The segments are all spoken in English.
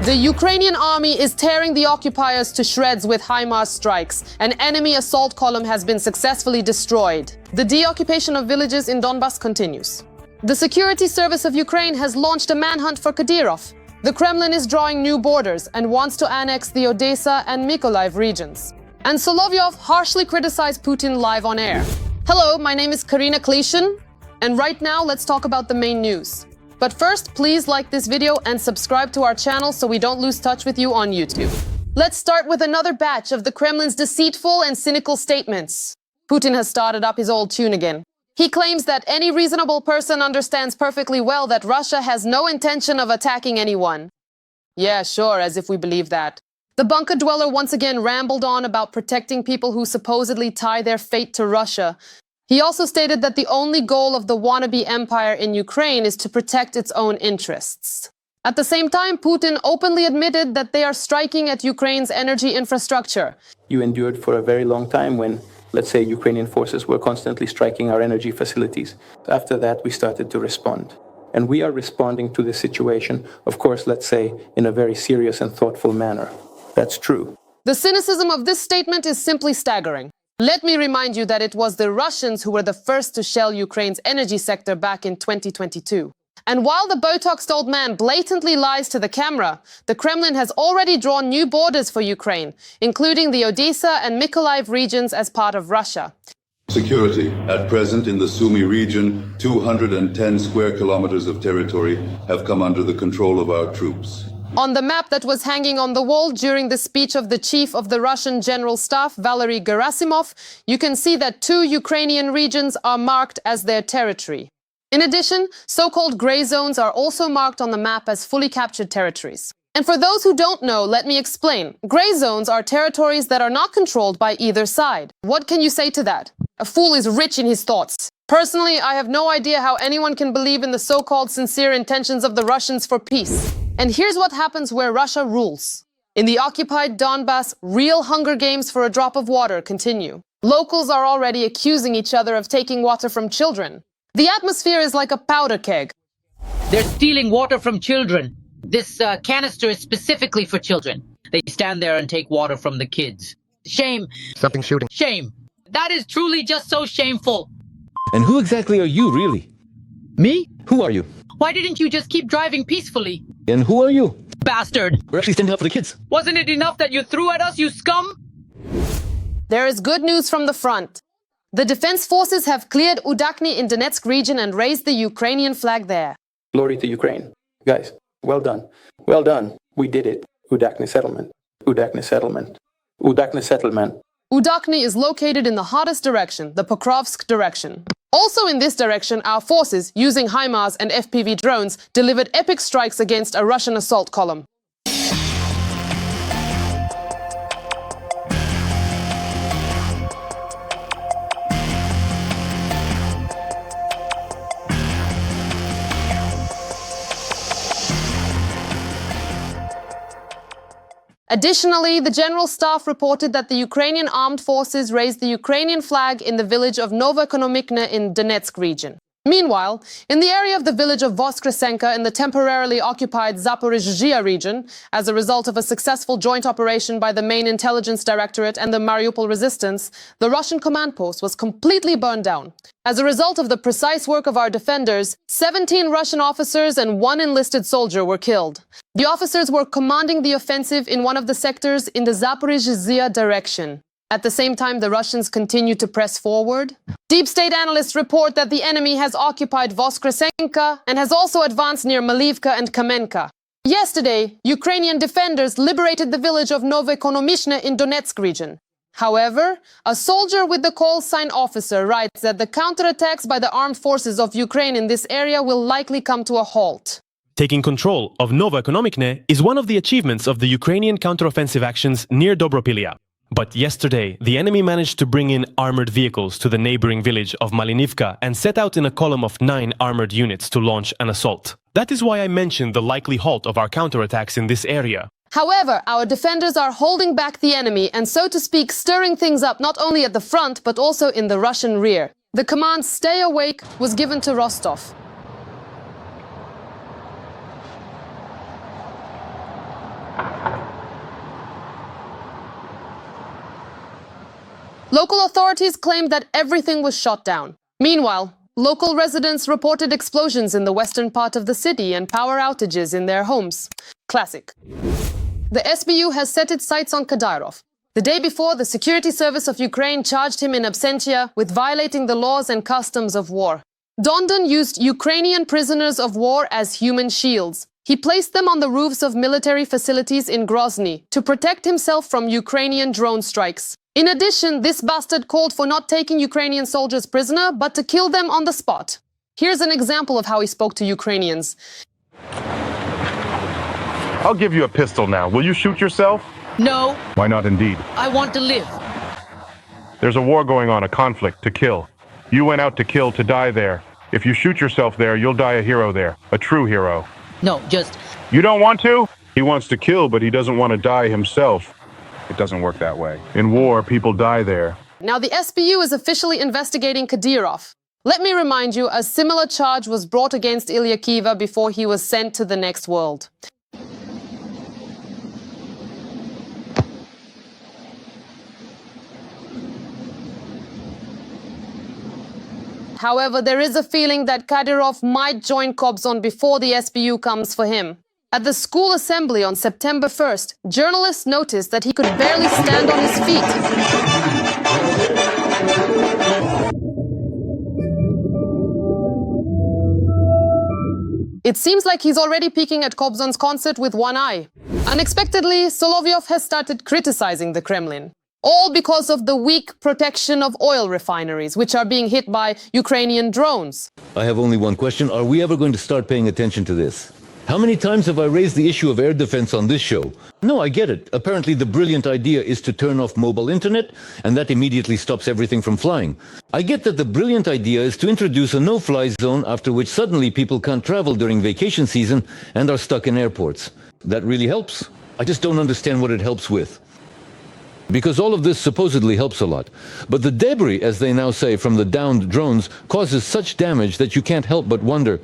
The Ukrainian army is tearing the occupiers to shreds with HIMARS strikes. An enemy assault column has been successfully destroyed. The deoccupation of villages in Donbas continues. The Security Service of Ukraine has launched a manhunt for Kadyrov. The Kremlin is drawing new borders and wants to annex the Odessa and Mykolaiv regions. And Solovyov harshly criticized Putin live on air. Hello, my name is Karina Klishin, and right now let's talk about the main news. But first, please like this video and subscribe to our channel so we don't lose touch with you on YouTube. Let's start with another batch of the Kremlin's deceitful and cynical statements. Putin has started up his old tune again. He claims that any reasonable person understands perfectly well that Russia has no intention of attacking anyone. Yeah, sure, as if we believe that. The bunker dweller once again rambled on about protecting people who supposedly tie their fate to Russia. He also stated that the only goal of the wannabe empire in Ukraine is to protect its own interests. At the same time, Putin openly admitted that they are striking at Ukraine's energy infrastructure. You endured for a very long time when, let's say, Ukrainian forces were constantly striking our energy facilities. After that, we started to respond. And we are responding to this situation, of course, let's say, in a very serious and thoughtful manner. That's true. The cynicism of this statement is simply staggering. Let me remind you that it was the Russians who were the first to shell Ukraine's energy sector back in 2022. And while the Botoxed old man blatantly lies to the camera, the Kremlin has already drawn new borders for Ukraine, including the Odessa and Mykolaiv regions as part of Russia. Security. At present, in the Sumy region, 210 square kilometers of territory have come under the control of our troops. On the map that was hanging on the wall during the speech of the chief of the Russian General Staff, Valery Gerasimov, you can see that 2 Ukrainian regions are marked as their territory. In addition, so-called gray zones are also marked on the map as fully captured territories. And for those who don't know, let me explain. Gray zones are territories that are not controlled by either side. What can you say to that? A fool is rich in his thoughts. Personally, I have no idea how anyone can believe in the so-called sincere intentions of the Russians for peace. And here's what happens where Russia rules. In the occupied Donbas, real Hunger Games for a drop of water continue. Locals are already accusing each other of taking water from children. The atmosphere is like a powder keg. They're stealing water from children. This canister is specifically for children. They stand there and take water from the kids. Shame. Something's shooting. Shame. That is truly just so shameful. And who exactly are you, really? Me? Who are you? Why didn't you just keep driving peacefully? And who are you? Bastard! We're actually standing up for the kids. Wasn't it enough that you threw at us, you scum? There is good news from the front. The defense forces have cleared Udakny in Donetsk region and raised the Ukrainian flag there. Glory to Ukraine. Guys, well done. Well done. We did it. Udakny settlement. Udakny settlement. Udakny settlement. Udakny is located in the hottest direction, the Pokrovsk direction. Also in this direction, our forces, using HIMARS and FPV drones, delivered epic strikes against a Russian assault column. Additionally, the General Staff reported that the Ukrainian armed forces raised the Ukrainian flag in the village of Novoekonomikne in Donetsk region. Meanwhile, in the area of the village of Voskresenka in the temporarily occupied Zaporizhzhia region, as a result of a successful joint operation by the main intelligence directorate and the Mariupol resistance, the Russian command post was completely burned down. As a result of the precise work of our defenders, 17 Russian officers and 1 enlisted soldier were killed. The officers were commanding the offensive in one of the sectors in the Zaporizhzhia direction. At the same time, the Russians continue to press forward. Deep state analysts report that the enemy has occupied Voskresenka and has also advanced near Malivka and Kamenka. Yesterday, Ukrainian defenders liberated the village of Novoekonomishne in Donetsk region. However, a soldier with the call sign officer writes that the counterattacks by the armed forces of Ukraine in this area will likely come to a halt. Taking control of Novoekonomikne is one of the achievements of the Ukrainian counteroffensive actions near Dobropilia. But yesterday, the enemy managed to bring in armored vehicles to the neighboring village of Malinivka and set out in a column of 9 armored units to launch an assault. That is why I mentioned the likely halt of our counterattacks in this area. However, our defenders are holding back the enemy and, so to speak, stirring things up not only at the front but also in the Russian rear. The command "Stay awake" was given to Rostov. Local authorities claimed that everything was shot down. Meanwhile, local residents reported explosions in the western part of the city and power outages in their homes. Classic. The SBU has set its sights on Kadyrov. The day before, the Security Service of Ukraine charged him in absentia with violating the laws and customs of war. Donbas used Ukrainian prisoners of war as human shields. He placed them on the roofs of military facilities in Grozny to protect himself from Ukrainian drone strikes. In addition, this bastard called for not taking Ukrainian soldiers prisoner, but to kill them on the spot. Here's an example of how he spoke to Ukrainians. I'll give you a pistol now. Will you shoot yourself? No, Why not indeed? I want to live. There's a war going on, a conflict, to kill. You went out to kill, to die there. If you shoot yourself there, you'll die a hero there. A true hero. No, just... You don't want to? He wants to kill, but he doesn't want to die himself. It doesn't work that way. In war, people die there. Now the SBU is officially investigating Kadirov. Let me remind you, a similar charge was brought against Ilya Kiva before he was sent to the next world. However, there is a feeling that Kadirov might join Kobzon before the SBU comes for him. At the school assembly on September 1st, journalists noticed that he could barely stand on his feet. It seems like he's already peeking at Kobzon's concert with one eye. Unexpectedly, Solovyov has started criticizing the Kremlin. All because of the weak protection of oil refineries, which are being hit by Ukrainian drones. I have only one question. Are we ever going to start paying attention to this? How many times have I raised the issue of air defense on this show? No, I get it. Apparently the brilliant idea is to turn off mobile internet, and that immediately stops everything from flying. I get that the brilliant idea is to introduce a no-fly zone, after which suddenly people can't travel during vacation season and are stuck in airports. That really helps. I just don't understand what it helps with. Because all of this supposedly helps a lot. But the debris, as they now say, from the downed drones causes such damage that you can't help but wonder,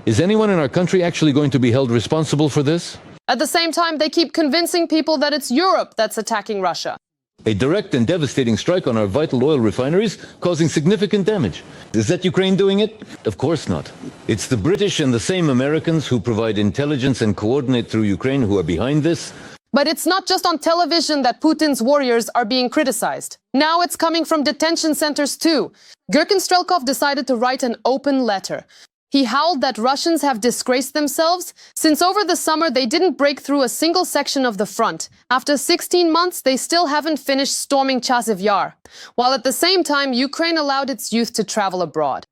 is anyone in our country actually going to be held responsible for this? At the same time, they keep convincing people that it's Europe that's attacking Russia. A direct and devastating strike on our vital oil refineries, causing significant damage. Is that Ukraine doing it? Of course not. It's the British and the same Americans who provide intelligence and coordinate through Ukraine who are behind this. But it's not just on television that Putin's warriors are being criticized. Now it's coming from detention centers too. Gherkin Strelkov decided to write an open letter. He howled that Russians have disgraced themselves since over the summer they didn't break through a single section of the front. After 16 months, they still haven't finished storming Chasiv Yar, while at the same time Ukraine allowed its youth to travel abroad.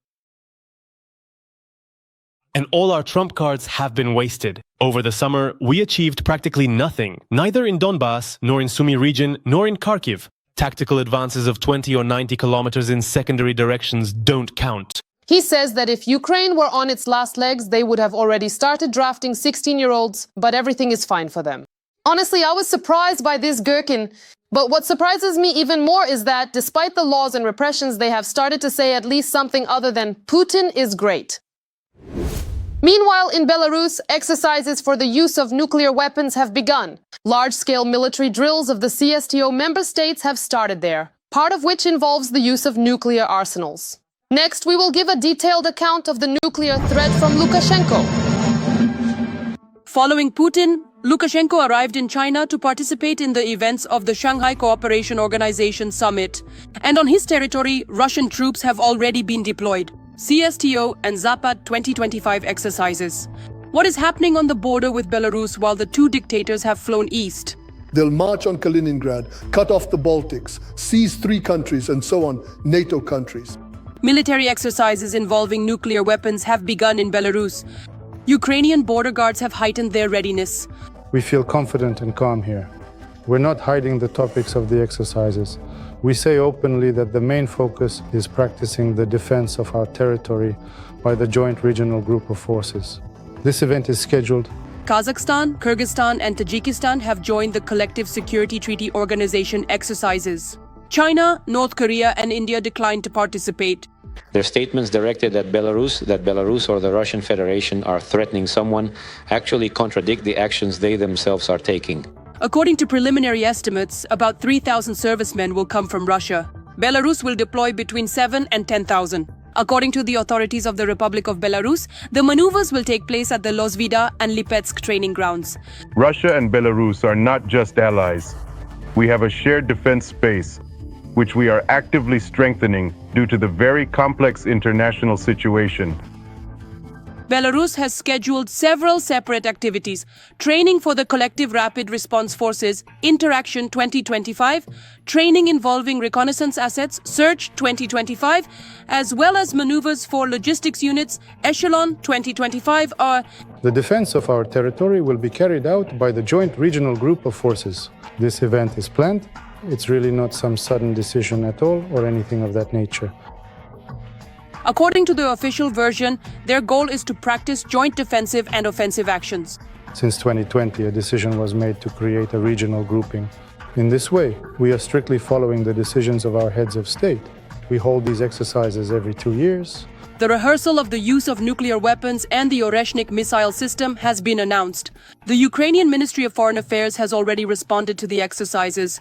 And all our trump cards have been wasted. Over the summer, we achieved practically nothing, neither in Donbas, nor in Sumy region, nor in Kharkiv. Tactical advances of 20 or 90 kilometers in secondary directions don't count. He says that if Ukraine were on its last legs, they would have already started drafting 16-year-olds, but everything is fine for them. Honestly, I was surprised by this Gherkin. But what surprises me even more is that, despite the laws and repressions, they have started to say at least something other than Putin is great. Meanwhile, in Belarus, exercises for the use of nuclear weapons have begun. Large-scale military drills of the CSTO member states have started there, part of which involves the use of nuclear arsenals. Next, we will give a detailed account of the nuclear threat from Lukashenko. Following Putin, Lukashenko arrived in China to participate in the events of the Shanghai Cooperation Organization Summit. And on his territory, Russian troops have already been deployed. CSTO and Zapad 2025 exercises. What is happening on the border with Belarus while the two dictators have flown east? They'll march on Kaliningrad, cut off the Baltics, seize 3 countries and so on, NATO countries. Military exercises involving nuclear weapons have begun in Belarus. Ukrainian border guards have heightened their readiness. We feel confident and calm here. We're not hiding the topics of the exercises. We say openly that the main focus is practicing the defense of our territory by the joint regional group of forces. This event is scheduled. Kazakhstan, Kyrgyzstan, and Tajikistan have joined the Collective Security Treaty Organization exercises. China, North Korea, and India declined to participate. Their statements directed at Belarus, that Belarus or the Russian Federation are threatening someone, actually contradict the actions they themselves are taking. According to preliminary estimates, about 3,000 servicemen will come from Russia. Belarus will deploy between 7 and 10,000. According to the authorities of the Republic of Belarus, the maneuvers will take place at the Lozvida and Lipetsk training grounds. Russia and Belarus are not just allies. We have a shared defense space, which we are actively strengthening due to the very complex international situation. Belarus has scheduled several separate activities: training for the Collective Rapid Response Forces, Interaction 2025, training involving reconnaissance assets, Search 2025, as well as maneuvers for logistics units, Echelon 2025 are... The defense of our territory will be carried out by the joint regional group of forces. This event is planned. It's really not some sudden decision at all or anything of that nature. According to the official version, their goal is to practice joint defensive and offensive actions. Since 2020, a decision was made to create a regional grouping. In this way, we are strictly following the decisions of our heads of state. We hold these exercises every 2 years. The rehearsal of the use of nuclear weapons and the Oreshnik missile system has been announced. The Ukrainian Ministry of Foreign Affairs has already responded to the exercises.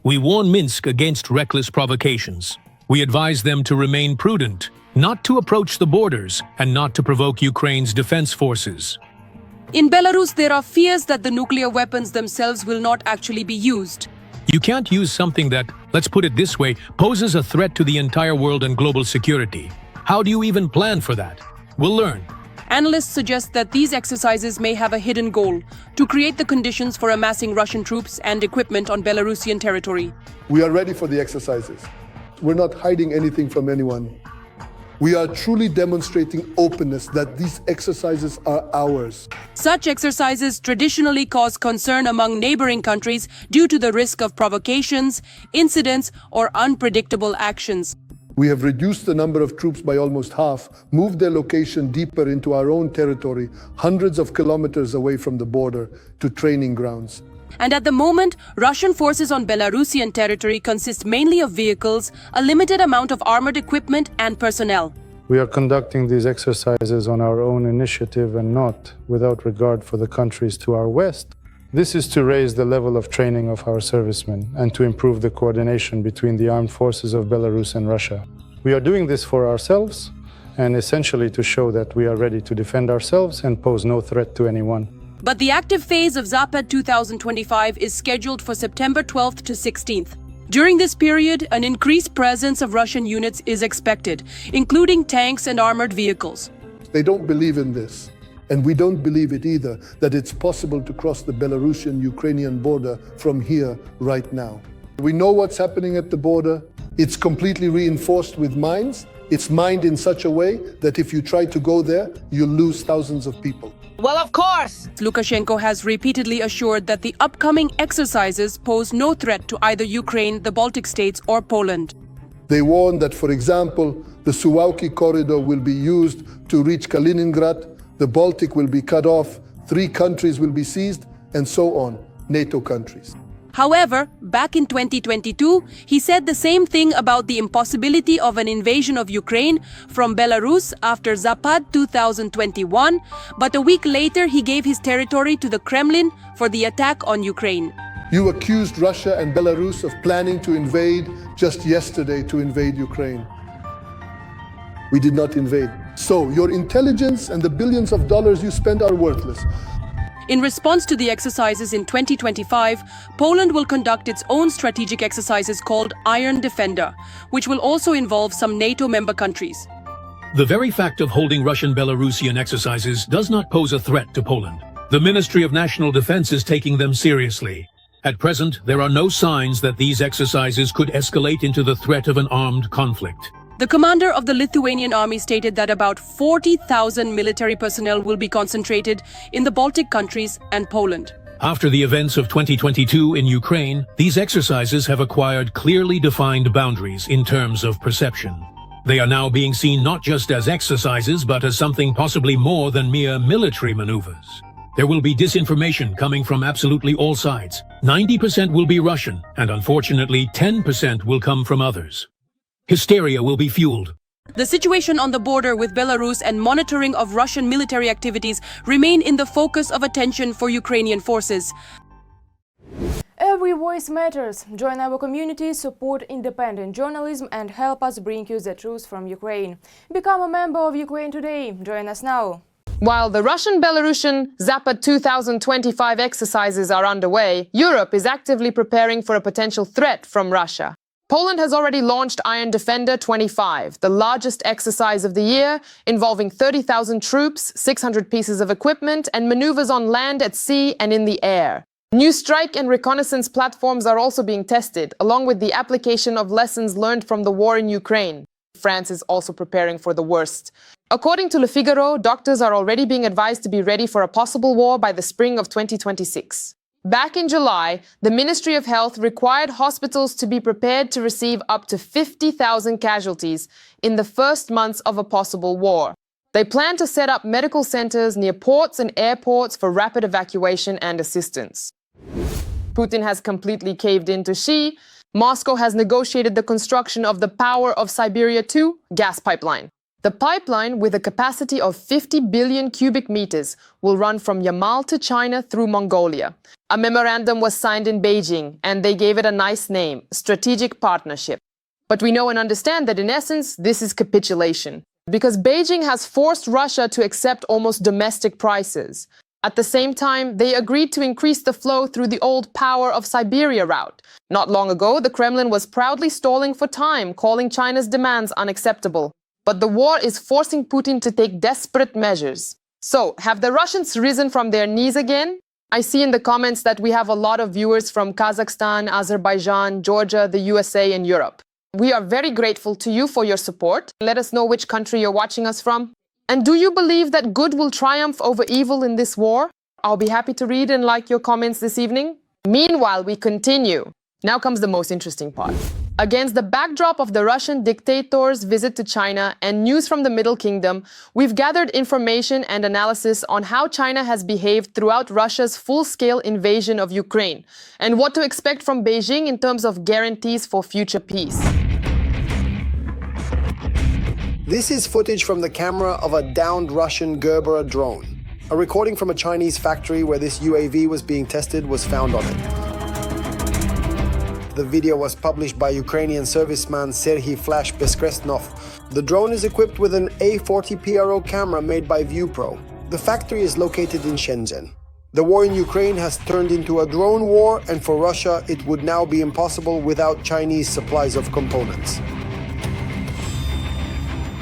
We warn Minsk against reckless provocations. We advise them to remain prudent, not to approach the borders, and not to provoke Ukraine's defense forces. In Belarus, there are fears that the nuclear weapons themselves will not actually be used. You can't use something that, let's put it this way, poses a threat to the entire world and global security. How do you even plan for that? We'll learn. Analysts suggest that these exercises may have a hidden goal: to create the conditions for amassing Russian troops and equipment on Belarusian territory. We are ready for the exercises. We're not hiding anything from anyone. We are truly demonstrating openness that these exercises are ours. Such exercises traditionally cause concern among neighboring countries due to the risk of provocations, incidents, or unpredictable actions. We have reduced the number of troops by almost half, moved their location deeper into our own territory, hundreds of kilometers away from the border, to training grounds. And at the moment, Russian forces on Belarusian territory consist mainly of vehicles, a limited amount of armored equipment and personnel. We are conducting these exercises on our own initiative and not without regard for the countries to our west. This is to raise the level of training of our servicemen and to improve the coordination between the armed forces of Belarus and Russia. We are doing this for ourselves and essentially to show that we are ready to defend ourselves and pose no threat to anyone. But the active phase of Zapad 2025 is scheduled for September 12th to 16th. During this period, an increased presence of Russian units is expected, including tanks and armored vehicles. They don't believe in this, and we don't believe it either, that it's possible to cross the Belarusian-Ukrainian border from here right now. We know what's happening at the border. It's completely reinforced with mines. It's mined in such a way that if you try to go there, you'll lose thousands of people. Well, of course! Lukashenko has repeatedly assured that the upcoming exercises pose no threat to either Ukraine, the Baltic states, or Poland. They warn that, for example, the Suwałki corridor will be used to reach Kaliningrad, the Baltic will be cut off, 3 countries will be seized, and so on, NATO countries. However, back in 2022, he said the same thing about the impossibility of an invasion of Ukraine from Belarus after Zapad 2021, but a week later he gave his territory to the Kremlin for the attack on Ukraine. You accused Russia and Belarus of planning to invade just yesterday to invade Ukraine. We did not invade. So your intelligence and the billions of dollars you spend are worthless. In response to the exercises in 2025, Poland will conduct its own strategic exercises called Iron Defender, which will also involve some NATO member countries. The very fact of holding Russian-Belarusian exercises does not pose a threat to Poland. The Ministry of National Defense is taking them seriously. At present, there are no signs that these exercises could escalate into the threat of an armed conflict. The commander of the Lithuanian army stated that about 40,000 military personnel will be concentrated in the Baltic countries and Poland. After the events of 2022 in Ukraine, these exercises have acquired clearly defined boundaries in terms of perception. They are now being seen not just as exercises, but as something possibly more than mere military maneuvers. There will be disinformation coming from absolutely all sides. 90% will be Russian, and unfortunately 10% will come from others. Hysteria will be fueled. The situation on the border with Belarus and monitoring of Russian military activities remain in the focus of attention for Ukrainian forces. Every voice matters. Join our community, support independent journalism and help us bring you the truth from Ukraine. Become a member of Ukraine today. Join us now. While the Russian-Belarusian Zapad 2025 exercises are underway, Europe is actively preparing for a potential threat from Russia. Poland has already launched Iron Defender 25, the largest exercise of the year, involving 30,000 troops, 600 pieces of equipment, and maneuvers on land, at sea, and in the air. New strike and reconnaissance platforms are also being tested, along with the application of lessons learned from the war in Ukraine. France is also preparing for the worst. According to Le Figaro, doctors are already being advised to be ready for a possible war by the spring of 2026. Back in July, the Ministry of Health required hospitals to be prepared to receive up to 50,000 casualties in the first months of a possible war. They plan to set up medical centers near ports and airports for rapid evacuation and assistance. Putin has completely caved in to Xi. Moscow has negotiated the construction of the Power of Siberia 2 gas pipeline. The pipeline, with a capacity of 50 billion cubic meters, will run from Yamal to China through Mongolia. A memorandum was signed in Beijing, and they gave it a nice name, Strategic Partnership. But we know and understand that in essence, this is capitulation, because Beijing has forced Russia to accept almost domestic prices. At the same time, they agreed to increase the flow through the old Power of Siberia route. Not long ago, the Kremlin was proudly stalling for time, calling China's demands unacceptable. But the war is forcing Putin to take desperate measures. So, have the Russians risen from their knees again? I see in the comments that we have a lot of viewers from Kazakhstan, Azerbaijan, Georgia, the USA, and Europe. We are very grateful to you for your support. Let us know which country you're watching us from. And do you believe that good will triumph over evil in this war? I'll be happy to read and like your comments this evening. Meanwhile, we continue. Now comes the most interesting part. Against the backdrop of the Russian dictator's visit to China and news from the Middle Kingdom, we've gathered information and analysis on how China has behaved throughout Russia's full-scale invasion of Ukraine, and what to expect from Beijing in terms of guarantees for future peace. This is footage from the camera of a downed Russian Gerber drone. A recording from a Chinese factory where this UAV was being tested was found on it. The video was published by Ukrainian serviceman Serhiy Flash Beskresnov. The drone is equipped with an A40 PRO camera made by ViewPro. The factory is located in Shenzhen. The war in Ukraine has turned into a drone war, and for Russia it would now be impossible without Chinese supplies of components.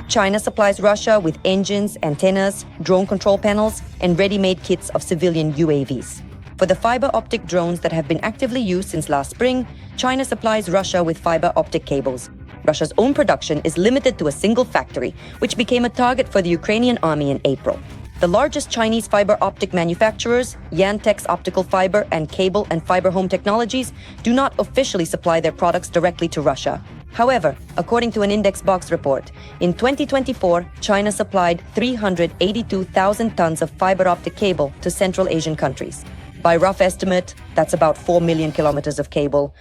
China supplies Russia with engines, antennas, drone control panels, and ready-made kits of civilian UAVs. For the fiber optic drones that have been actively used since last spring, China supplies Russia with fiber optic cables. Russia's own production is limited to a single factory, which became a target for the Ukrainian army in April. The largest Chinese fiber optic manufacturers, Yantex Optical Fiber and Cable and Fiber Home Technologies, do not officially supply their products directly to Russia. However, according to an Indexbox report, in 2024, China supplied 382,000 tons of fiber optic cable to Central Asian countries. By rough estimate, that's about 4 million kilometers of cable.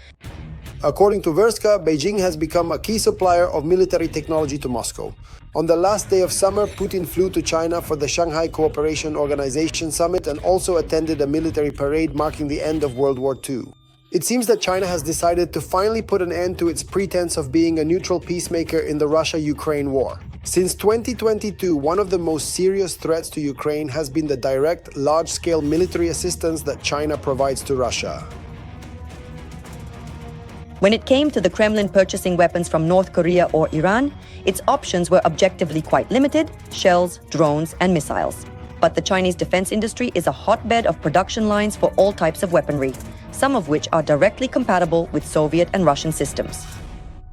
According to Verska, Beijing has become a key supplier of military technology to Moscow. On the last day of summer, Putin flew to China for the Shanghai Cooperation Organization Summit and also attended a military parade marking the end of World War II. It seems that China has decided to finally put an end to its pretense of being a neutral peacemaker in the Russia-Ukraine war. Since 2022, one of the most serious threats to Ukraine has been the direct, large-scale military assistance that China provides to Russia. When it came to the Kremlin purchasing weapons from North Korea or Iran, its options were objectively quite limited: shells, drones, and missiles. But the Chinese defense industry is a hotbed of production lines for all types of weaponry, some of which are directly compatible with Soviet and Russian systems.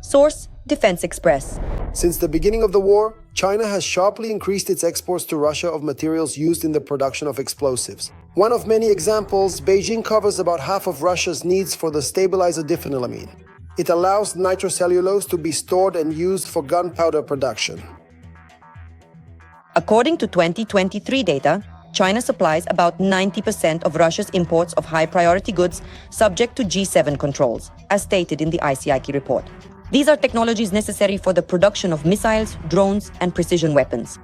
Source: Defense Express. Since the beginning of the war, China has sharply increased its exports to Russia of materials used in the production of explosives. One of many examples, Beijing covers about half of Russia's needs for the stabilizer diphenylamine. It allows nitrocellulose to be stored and used for gunpowder production. According to 2023 data, China supplies about 90% of Russia's imports of high-priority goods subject to G7 controls, as stated in the ICIK report. These are technologies necessary for the production of missiles, drones, and precision weapons.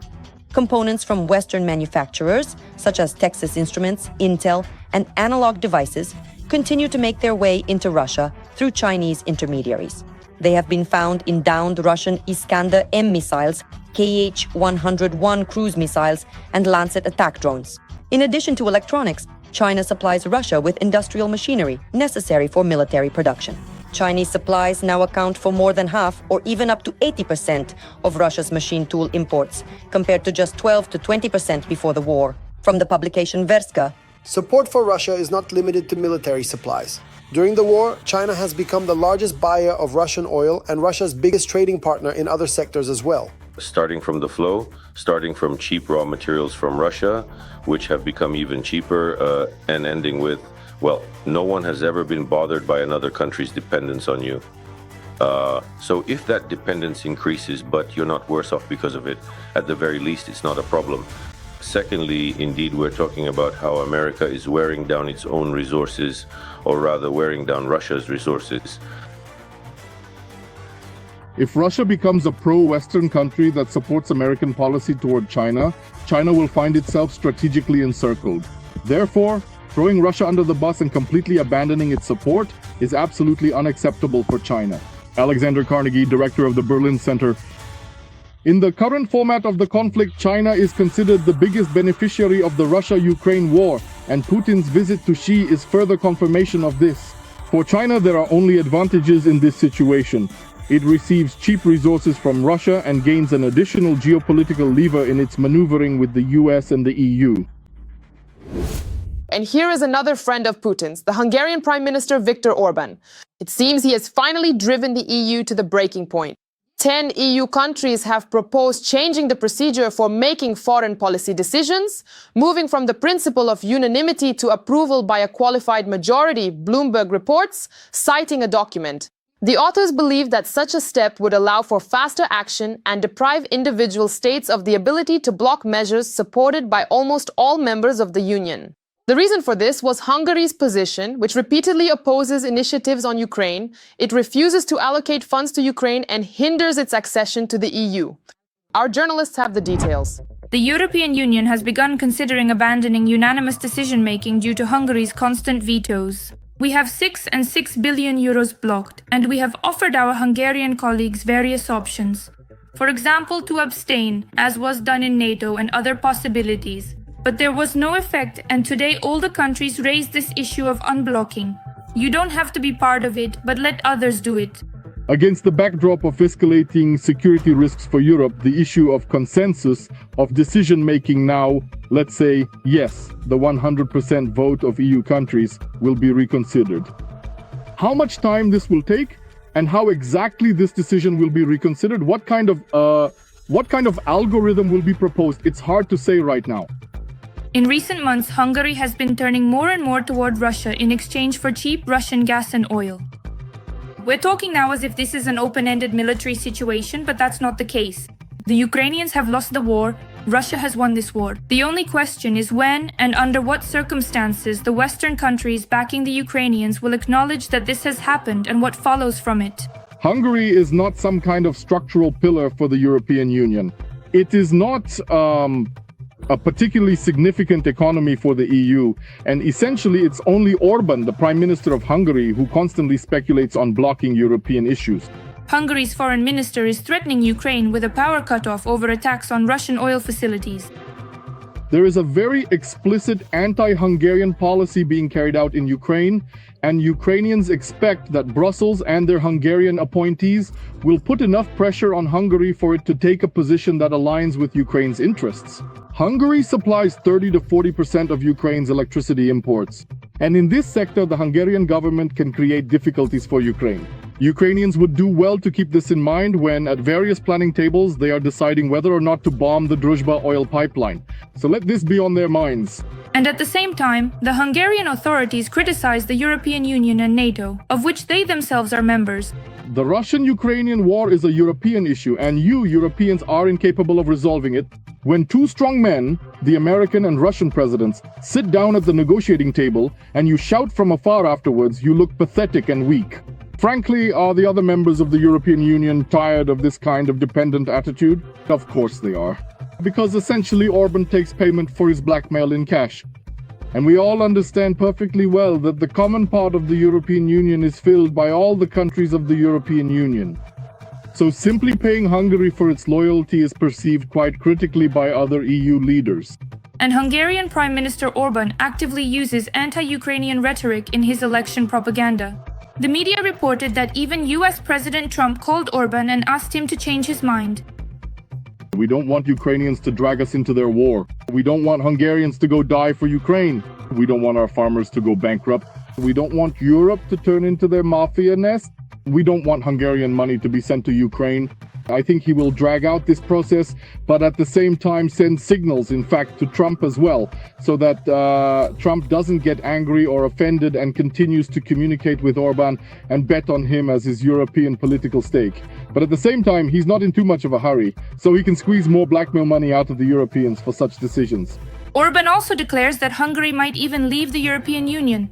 Components from Western manufacturers, such as Texas Instruments, Intel, and Analog Devices, continue to make their way into Russia through Chinese intermediaries. They have been found in downed Russian Iskander-M missiles, Kh-101 cruise missiles, and Lancet attack drones. In addition to electronics, China supplies Russia with industrial machinery necessary for military production. Chinese supplies now account for more than half or even up to 80% of Russia's machine tool imports, compared to just 12 to 20% before the war. From the publication Verska, support for Russia is not limited to military supplies. During the war, China has become the largest buyer of Russian oil and Russia's biggest trading partner in other sectors as well. Starting from the flow, starting from cheap raw materials from Russia, which have become even cheaper, and ending with, well, no one has ever been bothered by another country's dependence on you. So if that dependence increases, but you're not worse off because of it, at the very least, it's not a problem. Secondly, indeed, we're talking about how America is wearing down its own resources, or rather wearing down Russia's resources. If Russia becomes a pro-Western country that supports American policy toward China, China will find itself strategically encircled. Therefore, throwing Russia under the bus and completely abandoning its support is absolutely unacceptable for China. Alexander Carnegie, director of the Berlin Center. In the current format of the conflict, China is considered the biggest beneficiary of the Russia-Ukraine war, and Putin's visit to Xi is further confirmation of this. For China, there are only advantages in this situation. It receives cheap resources from Russia and gains an additional geopolitical lever in its maneuvering with the US and the EU. And here is another friend of Putin's, the Hungarian Prime Minister Viktor Orban. It seems he has finally driven the EU to the breaking point. 10 EU countries have proposed changing the procedure for making foreign policy decisions, moving from the principle of unanimity to approval by a qualified majority, Bloomberg reports, citing a document. The authors believe that such a step would allow for faster action and deprive individual states of the ability to block measures supported by almost all members of the Union. The reason for this was Hungary's position, which repeatedly opposes initiatives on Ukraine. It refuses to allocate funds to Ukraine and hinders its accession to the EU. Our journalists have the details. The European Union has begun considering abandoning unanimous decision-making due to Hungary's constant vetoes. We have 6 and 6 billion euros blocked, and we have offered our Hungarian colleagues various options. For example, to abstain, as was done in NATO, and other possibilities. But there was no effect, and today all the countries raised this issue of unblocking. You don't have to be part of it, but let others do it. Against the backdrop of escalating security risks for Europe, the issue of consensus, of decision-making now, let's say, yes, the 100% vote of EU countries will be reconsidered. How much time this will take, and how exactly this decision will be reconsidered, what kind of algorithm will be proposed, it's hard to say right now. In recent months, Hungary has been turning more and more toward Russia in exchange for cheap Russian gas and oil. We're talking now as if this is an open-ended military situation, but that's not the case. The Ukrainians have lost the war, Russia has won this war. The only question is when and under what circumstances the Western countries backing the Ukrainians will acknowledge that this has happened and what follows from it. Hungary is not some kind of structural pillar for the European Union. It is not a particularly significant economy for the EU, and essentially it's only Orban, the Prime Minister of Hungary, who constantly speculates on blocking European issues. Hungary's foreign minister is threatening Ukraine with a power cutoff over attacks on Russian oil facilities. There is a very explicit anti-Hungarian policy being carried out in Ukraine, and Ukrainians expect that Brussels and their Hungarian appointees will put enough pressure on Hungary for it to take a position that aligns with Ukraine's interests. Hungary supplies 30 to 40% of Ukraine's electricity imports. And in this sector, the Hungarian government can create difficulties for Ukraine. Ukrainians would do well to keep this in mind when, at various planning tables, they are deciding whether or not to bomb the Druzhba oil pipeline. So let this be on their minds. And at the same time, the Hungarian authorities criticize the European Union and NATO, of which they themselves are members. The Russian-Ukrainian war is a European issue, and you, Europeans, are incapable of resolving it. When two strong men, the American and Russian presidents, sit down at the negotiating table and you shout from afar afterwards, you look pathetic and weak. Frankly, are the other members of the European Union tired of this kind of dependent attitude? Of course they are. Because essentially Orban takes payment for his blackmail in cash. And we all understand perfectly well that the common part of the European Union is filled by all the countries of the European Union. So simply paying Hungary for its loyalty is perceived quite critically by other EU leaders. And Hungarian Prime Minister Orban actively uses anti-Ukrainian rhetoric in his election propaganda. The media reported that even US President Trump called Orban and asked him to change his mind. We don't want Ukrainians to drag us into their war. We don't want Hungarians to go die for Ukraine. We don't want our farmers to go bankrupt. We don't want Europe to turn into their mafia nest. We don't want Hungarian money to be sent to Ukraine. I think he will drag out this process, but at the same time send signals, in fact, to Trump as well, so that Trump doesn't get angry or offended and continues to communicate with Orban and bet on him as his European political stake. But at the same time, he's not in too much of a hurry, so he can squeeze more blackmail money out of the Europeans for such decisions. Orban also declares that Hungary might even leave the European Union.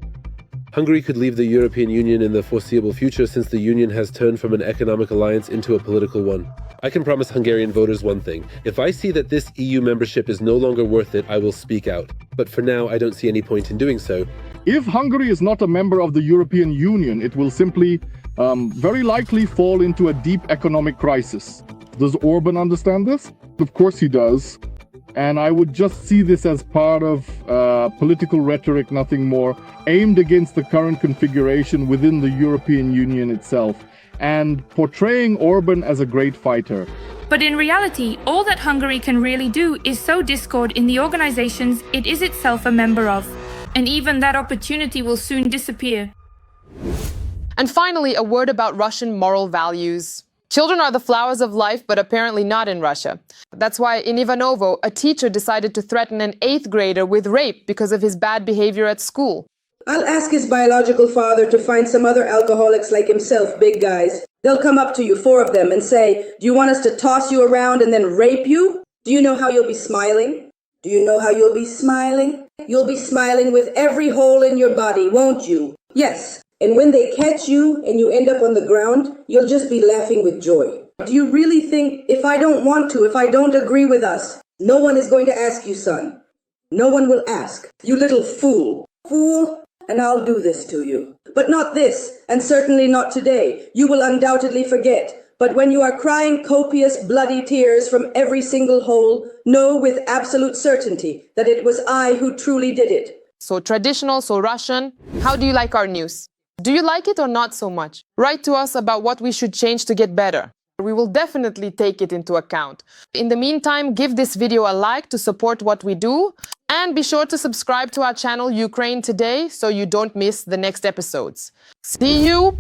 Hungary could leave the European Union in the foreseeable future since the Union has turned from an economic alliance into a political one. I can promise Hungarian voters one thing. If I see that this EU membership is no longer worth it, I will speak out. But for now, I don't see any point in doing so. If Hungary is not a member of the European Union, it will simply, very likely fall into a deep economic crisis. Does Orban understand this? Of course he does. And I would just see this as part of political rhetoric, nothing more, aimed against the current configuration within the European Union itself, and portraying Orban as a great fighter. But in reality, all that Hungary can really do is sow discord in the organizations it is itself a member of. And even that opportunity will soon disappear. And finally, a word about Russian moral values. Children are the flowers of life, but apparently not in Russia. That's why in Ivanovo, a teacher decided to threaten an 8th grader with rape because of his bad behavior at school. I'll ask his biological father to find some other alcoholics like himself, big guys. They'll come up to you, 4 of them, and say, "Do you want us to toss you around and then rape you? Do you know how you'll be smiling? Do you know how you'll be smiling? You'll be smiling with every hole in your body, won't you? Yes. And when they catch you and you end up on the ground, you'll just be laughing with joy. Do you really think if I don't want to, if I don't agree with us, no one is going to ask you, son? No one will ask. You little fool. Fool, and I'll do this to you. But not this, and certainly not today. You will undoubtedly forget. But when you are crying copious bloody tears from every single hole, know with absolute certainty that it was I who truly did it." So traditional, so Russian. How do you like our news? Do you like it or not so much? Write to us about what we should change to get better. We will definitely take it into account. In the meantime, give this video a like to support what we do, and be sure to subscribe to our channel Ukraine Today so you don't miss the next episodes. See you